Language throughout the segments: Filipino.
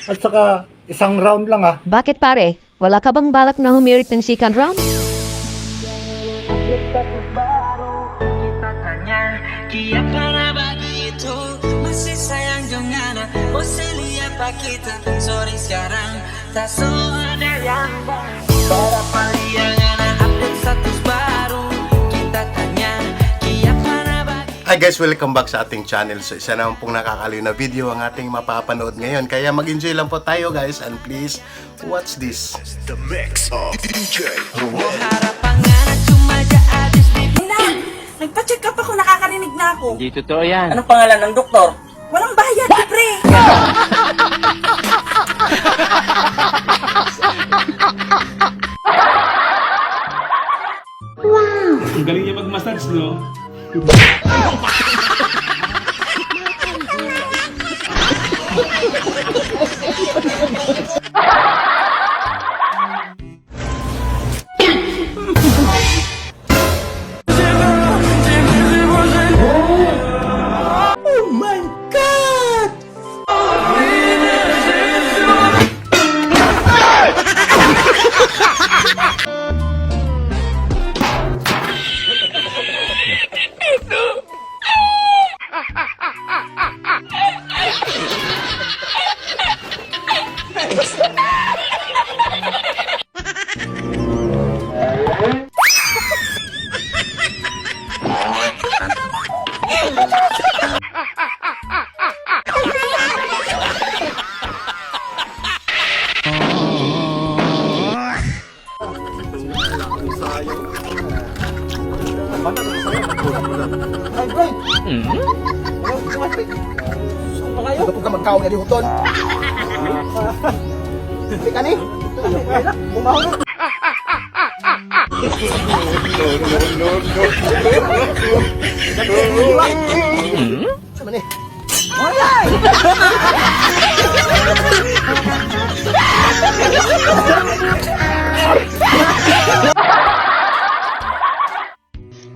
At saka, isang round lang ah. Bakit pare? Wala ka bang balak na humirit ng second round? Kaya para begitu masih sayang dengan masih lihat pak kita sorry sekarang tak ada yang para paliangan update status baru kita tanya kaya para Hi guys, welcome back sa ating channel. So isa naman pong nakakaliw na video ang ating mapapanood ngayon. Kaya mag-enjoy lang po tayo guys, and please watch this. The mix of DJ harapangan cuma habis di Nagpa-check up ako, nakakarinig na ako. Hindi totoo yan. Anong pangalan ng doktor? Walang bayad, pre! Ang galing niya mag-massage, no? Kapag ka magkaon na dihuton. Hindi ka ni? Bumaho na. Sama ni.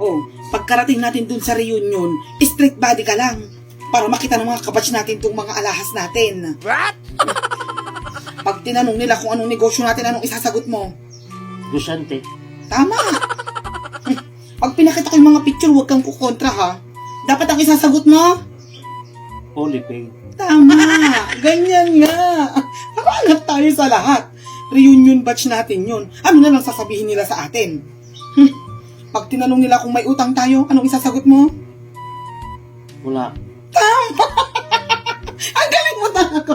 Oh, pagkarating natin dun sa reunion, strict body ka lang. Para makita ng mga kabatch natin itong mga alahas natin. What? Pag tinanong nila kung anong negosyo natin, anong isasagot mo? Gusyante. Tama! Pag pinakita ko yung mga picture, huwag kang kukontra ha. Dapat ang isasagot mo? Polypay. Tama! Ganyan nga! Nakaanap tayo sa lahat. Reunion batch natin yun. Ano na lang sasabihin nila sa atin? Pag tinanong nila kung may utang tayo, anong isasagot mo? Wala. Tama! Ang galing mo talaga!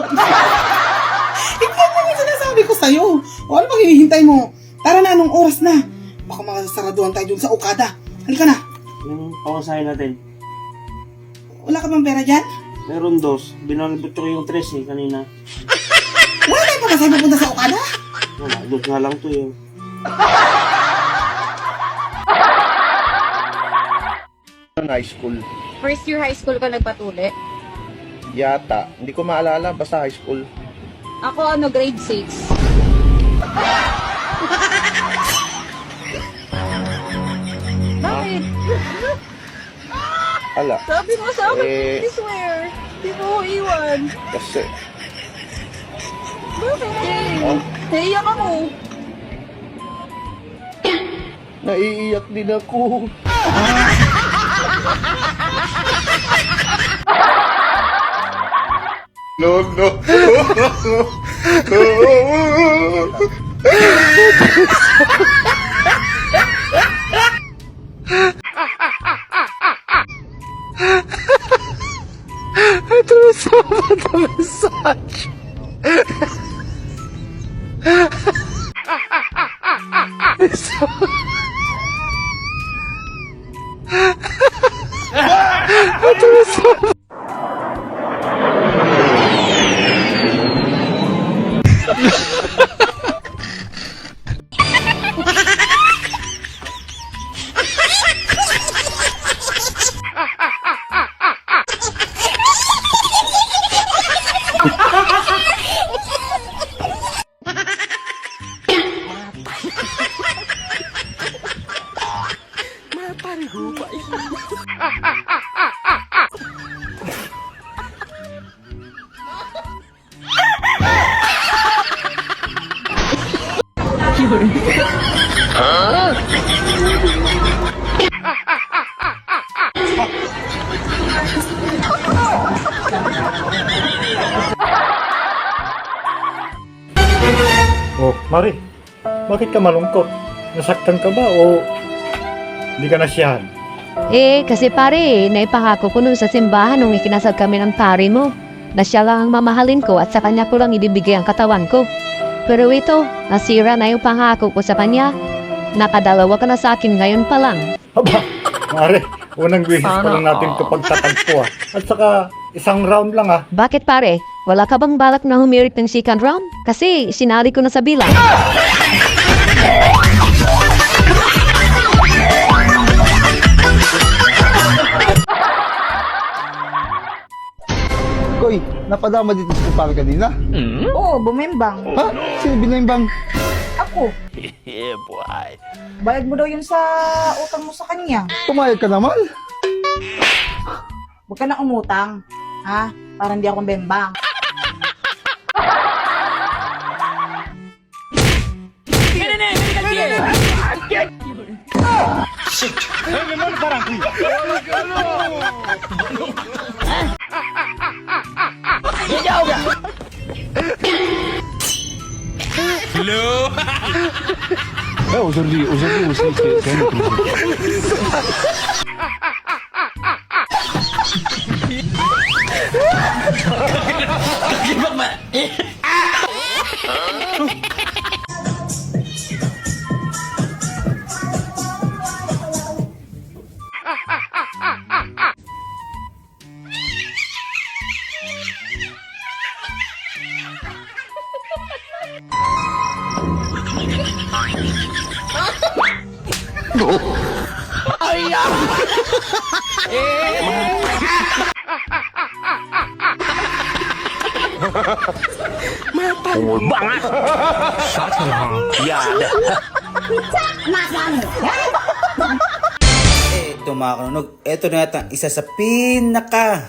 Ikaw mo yung sinasabi ko sa'yo. O ano bang hinihintay mo? Tara na, anong oras na? Baka makasaraduhan tayo dun sa Okada. Halika na. Yung pamasahin natin. Wala ka bang pera dyan? Meron dos. Binalibot ko yung tres kanina. Wala tayong pamasahe pupunta sa Okada? Wala. Dos nga lang to yun. High school. First year high school ka nagpatuli? Yata. Hindi ko maalala. Basta high school. Ako grade 6. Bakit? Hala. Sabi mo sa akin, Eh. I swear. Di mo ko iwan. Kasi. Bakit? Oh. Naiyak ako. Naiiyak din ako. No, no. Ah! Oh, Mari, bakit ka malungkot? Nasaktan ka ba o hindi ka nasiyahan? Eh, kasi pare, naipangako ko nun sa simbahan nung ikinasal kami ng pare mo na siya lang ang mamahalin ko at sa kanya ko lang ibibigay ang katawan ko. Pero ito, nasira na yung pangako ko sa kanya. Nakadalawa ka na sa akin ngayon pa lang. Aba, Mari, unang beses pa lang natin ito pagtatagpo ah. At saka, isang round lang ah. Bakit pare? Wala ka bang balak na humirit ng second round? Kasi sinali ko na sa bilang. Koy, napadama dito sa kumpare kanina? Oo, bumembang. Ha? Sino binimbang? Ako. Bayad mo daw yun sa utang mo sa kanya. Pumayag ka naman? Huwag ka na umutang. Ha? Para hindi ako bembang. Ito mga kanunog, ito na yata isa sa pinaka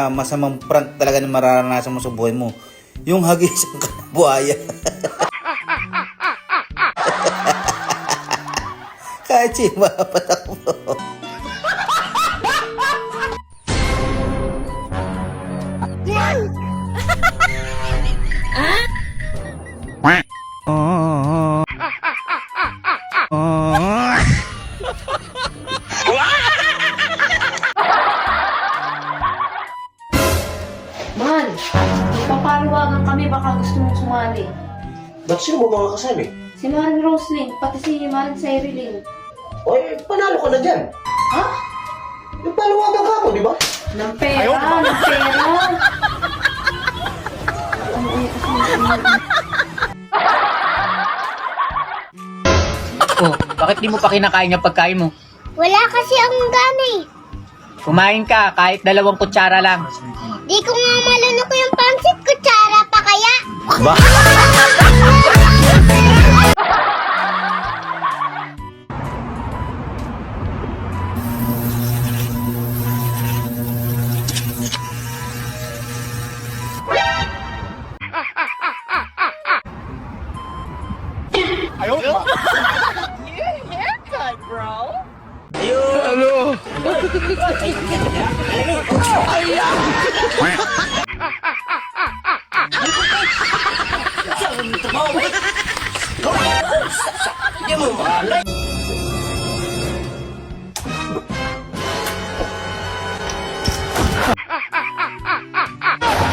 masamang prank talaga na mararanasan mo sa buhay mo. Yung hagisan ka ng buhaya. Kahit siya mapatakbo. Man, papaluwagan kami, baka gusto mong sumali. Ba't sino mo mga kasali? Si Maring Roslyn, pati si Maring Cyril. Oy, panalo ka na dyan. Ha? Yung palawagan ka mo, di ba? Ng pera, ng pera. Oh, bakit di mo pa kinakain yung pagkain mo? Wala kasi akong gana eh. Kumain ka kahit 2 kutsara lang. Di ko nga malunok yung pansit, kutsara pa kaya?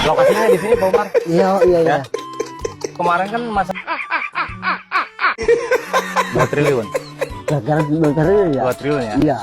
Lokasinya di sini, Pak Umar. Iya. Kemarin kan masa 2 triliun. Gara-gara 2 triliun ya? Iya.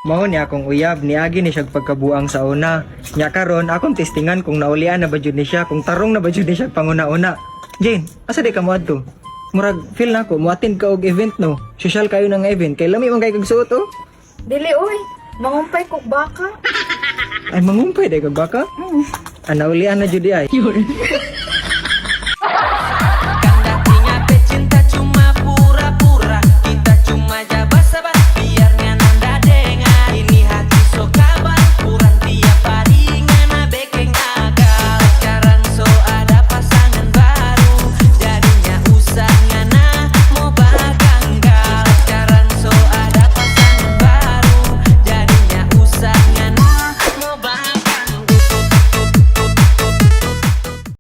Mahon niya akong uyab, niagi ni siya pagkabuang sa una. Nya karon akong testingan kung naulian na ba jud ni siya, kung tarong na ba jud ni siya panguna-una. Jane, asa di ka mo adto? Murag feel na ko mo attend ka og event no. Social kayo ng event kay lami man kay kag suot oh. Dili oy, mangumpay kog baka. Ay mangumpay day kag baka? Naulian na jud di ay.